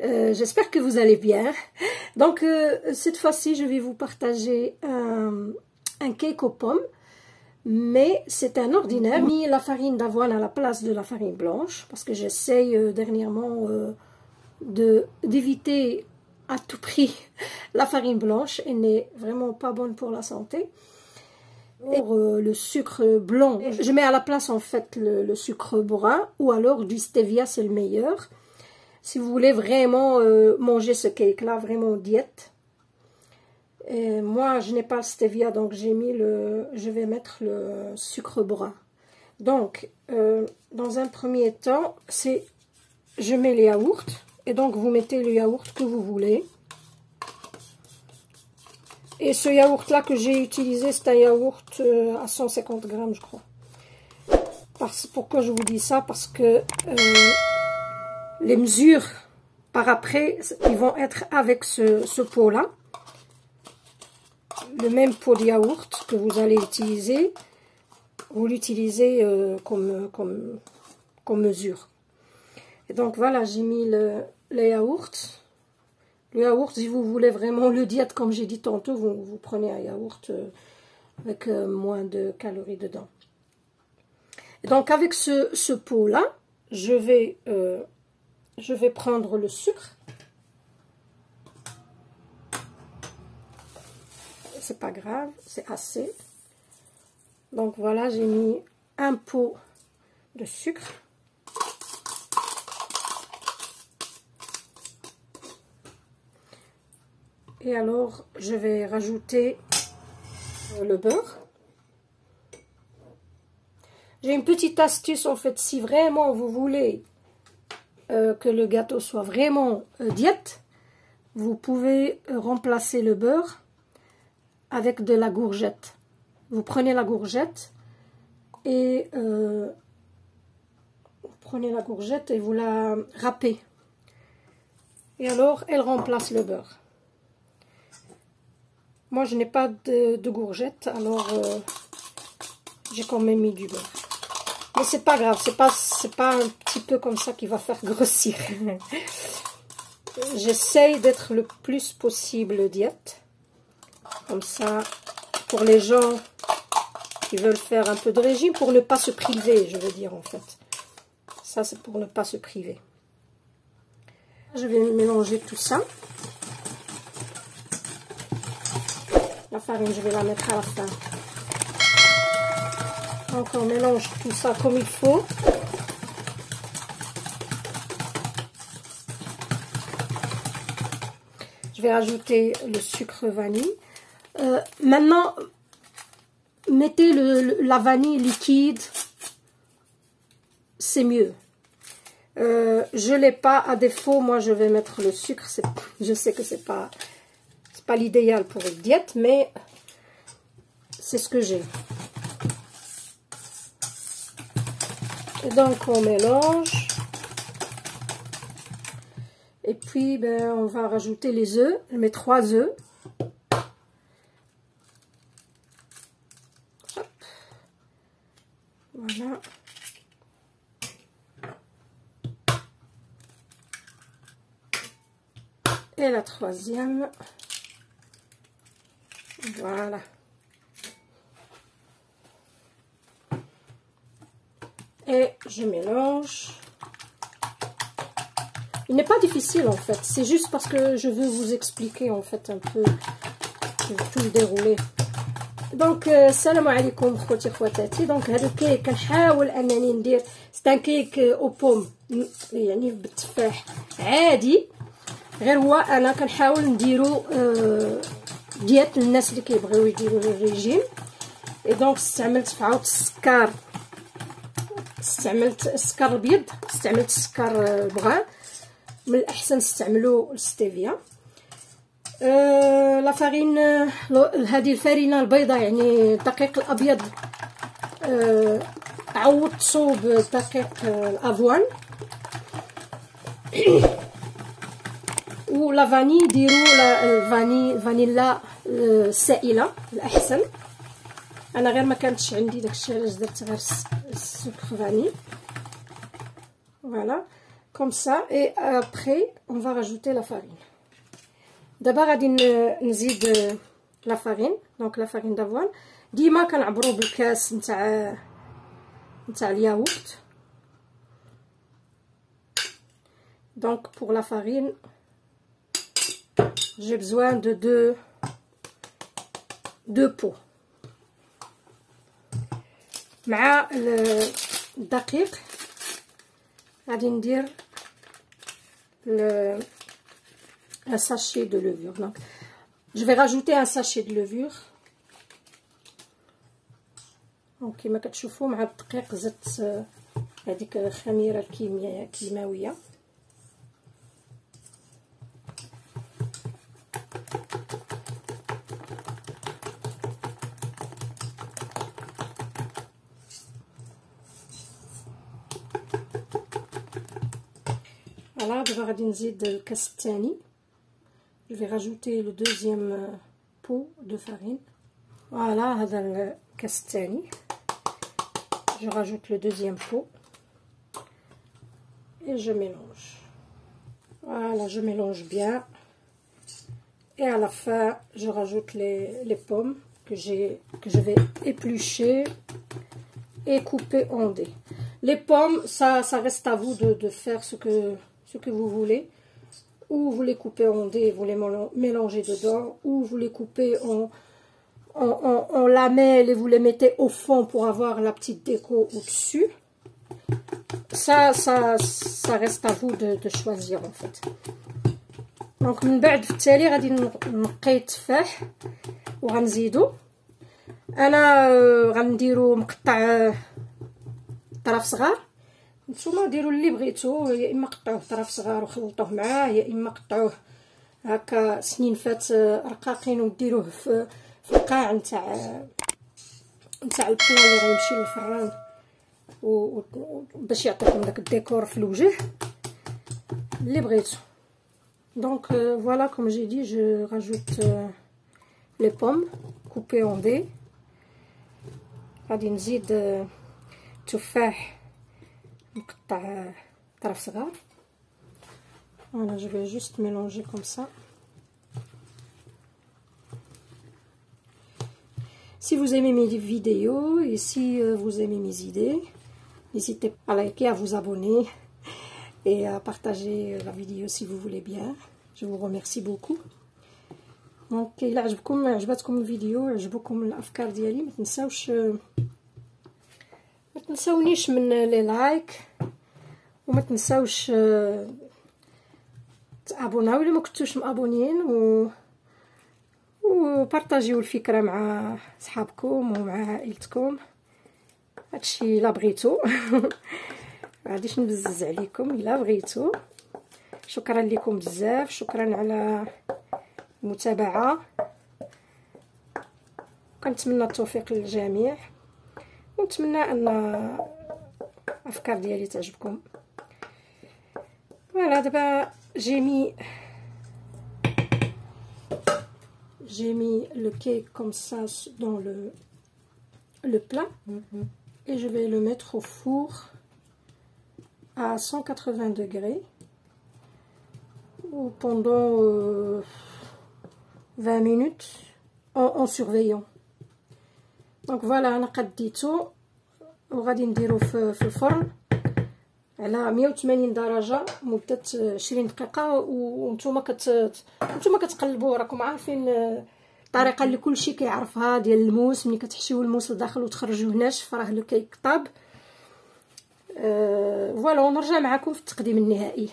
J'espère que vous allez bien. Donc, cette fois-ci, je vais vous partager un cake aux pommes. Mais c'est un ordinaire. J'ai mis la farine d'avoine à la place de la farine blanche. Parce que j'essaye dernièrement d'éviter à tout prix la farine blanche. Elle n'est vraiment pas bonne pour la santé. Pour le sucre blanc, je mets à la place en fait le sucre brun. Ou alors du stevia, c'est le meilleur. Si vous voulez vraiment manger ce cake-là, vraiment diète. Et moi, je n'ai pas le stevia, donc je vais mettre le sucre brun. Donc, dans un premier temps, je mets les yaourts. Et donc, vous mettez le yaourt que vous voulez. Et ce yaourt-là que j'ai utilisé, c'est un yaourt à 150 grammes, je crois. Pourquoi je vous dis ça? Parce que les mesures par après, ils vont être avec ce pot-là. Le même pot de yaourt que vous allez utiliser, vous l'utilisez comme mesure. Et donc voilà, j'ai mis le yaourt. Le yaourt, si vous voulez vraiment le diète, comme j'ai dit tantôt, vous prenez un yaourt avec moins de calories dedans. Et donc avec ce pot-là, je vais prendre le sucre. C'est pas grave, c'est assez. Donc voilà, j'ai mis un pot de sucre. Et alors, je vais rajouter le beurre. J'ai une petite astuce en fait, si vraiment vous voulez que le gâteau soit vraiment diète, vous pouvez remplacer le beurre avec de la courgette. Vous prenez la courgette et vous la râpez. Et alors, elle remplace le beurre. Moi, je n'ai pas de courgette, alors j'ai quand même mis du beurre. Mais c'est pas grave, c'est pas un petit peu comme ça qui va faire grossir. J'essaye d'être le plus possible diète. Comme ça, pour les gens qui veulent faire un peu de régime, pour ne pas se priver, je veux dire en fait. Ça, c'est pour ne pas se priver. Je vais mélanger tout ça. La farine, je vais la mettre à la fin. Donc, on mélange tout ça comme il faut. Je vais ajouter le sucre vanille. Maintenant, mettez la vanille liquide, c'est mieux. Je l'ai pas, à défaut, moi je vais mettre le sucre. Je sais que c'est pas l'idéal pour une diète, mais c'est ce que j'ai. Et donc on mélange. Et puis on va rajouter les œufs. Je mets 3 œufs. Voilà. Et la troisième. Voilà. Et je mélange. Il n'est pas difficile en fait. C'est juste parce que je veux vous expliquer en fait un peu tout le déroulé. دونك السلام عليكم خوتي خواتاتي. دونك هذا الكيك كنحاول انني ندير ستان كيك او بوم يعني بالتفاح عادي، غير هو انا كنحاول نديرو ديات الناس اللي كيبغيو يديروا الريجيم. اي دونك استعملت في عوض السكر، استعملت السكر الابيض، استعملت السكر البغان. من الاحسن استعملوا الستيفيا. لا فارين، هذه الفارينه البيضاء يعني الدقيق الابيض عوضته بدقيق الافوان. ولا فاني ديروا فانيلا سائله الاحسن. انا غير ما كانتش عندي داكشي علاش درت غير السكر فاني. فوالا comme ça. Et après, on va rajouter la farine. D'abord, غادي نزيد la farine, donc la farine d'avoine. ديما كنعبرو بالكاس نتاع الياغورت. Donc pour la farine, j'ai besoin de deux pots. مع الدقيق غادي ندير un sachet de levure. Donc je vais rajouter un sachet de levure. Donc كما كتشوفوا مع الدقيق زدت هذيك الخميره الكيماويه. Voilà, دابا غادي نزيد الكاس الثاني. Je vais rajouter le deuxième pot de farine. Voilà, هذا الكاس الثاني. Je rajoute le deuxième pot et je mélange. Voilà, je mélange bien. Et à la fin, je rajoute les pommes que je vais éplucher et couper en dés. Les pommes, ça reste à vous de faire ce que vous voulez. Ou vous les coupez en dés, vous les mélangez dedans, ou vous les coupez en lamelles et vous les mettez au fond pour avoir la petite déco au-dessus. Ça reste à vous de choisir en fait. Donc من بعد في التالي غادي نقي التفاح وغنزيدو. انا غنديرو مقطع طرف صغار. نتوما ديروا اللي بغيتو، يا اما قطعوه طرف صغار وخلطوه معاه، يا اما قطعوه هكا سنينفات رقاقين وديروه في القاع نتاع البلا اللي غيمشي للفران باش يعطيكم داك الديكور في الوجه اللي بغيتو. Donc voilà, comme j'ai dit, je rajoute les pommes coupées en dés. غادي نزيد تفاح مقطع طرف صغار. Voilà, je vais juste mélanger comme ça. Si vous aimez mes vidéos et si vous aimez mes idées, n'hésitez pas à liker, à vous abonner et à partager la vidéo si vous voulez bien. Je vous remercie beaucoup. Donc إلا عجبتكم الفيديو، عجبكم الافكار ديالي، ما تنساونيش من لي لايك، وما تنساوش تابوناو الا ما كنتوش مابونيين، وبارطاجيو الفكره مع صحابكم ومع عائلتكم. هادشي الا بغيتو. غاديش نبزز عليكم الا بغيتو. شكرا لكم بزاف، شكرا على المتابعه، كنتمنى التوفيق للجميع، ونتمنى ان الافكار ديالي تعجبكم. فوالا دابا j'ai mis le cake comme ça dans le plat et je vais le mettre au four à 180 degrés pendant 20 minutes en surveillant. Donc voilà, انا قديته وغادي نديرو في الفرن على 180 درجه مده 20 دقيقه. وانتم كتقلبوا، راكم عارفين الطريقه اللي كلشي كيعرفها ديال الموس. ملي كتحشيو الموس لداخل وتخرجوه ناشف راه لو كيك طاب. فوالا، ونرجع معكم في التقديم النهائي.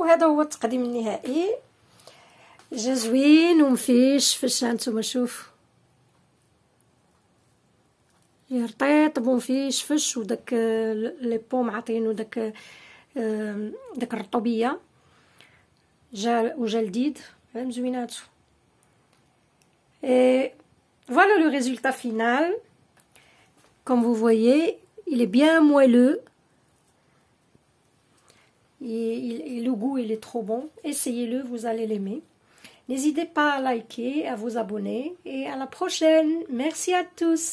وهذا هو التقديم النهائي، جا زوين ومفيش هانتوما شوف، رطيط ومفيش فش، وداك لي بوم عاطينو داك الرطوبيه، جا لذيذ مزويناتو. Et voilà le résultat final. Comme vous voyez, il est bien moelleux. Et le goût, il est trop bon. Essayez-le, vous allez l'aimer. N'hésitez pas à liker, à vous abonner. Et à la prochaine. Merci à tous.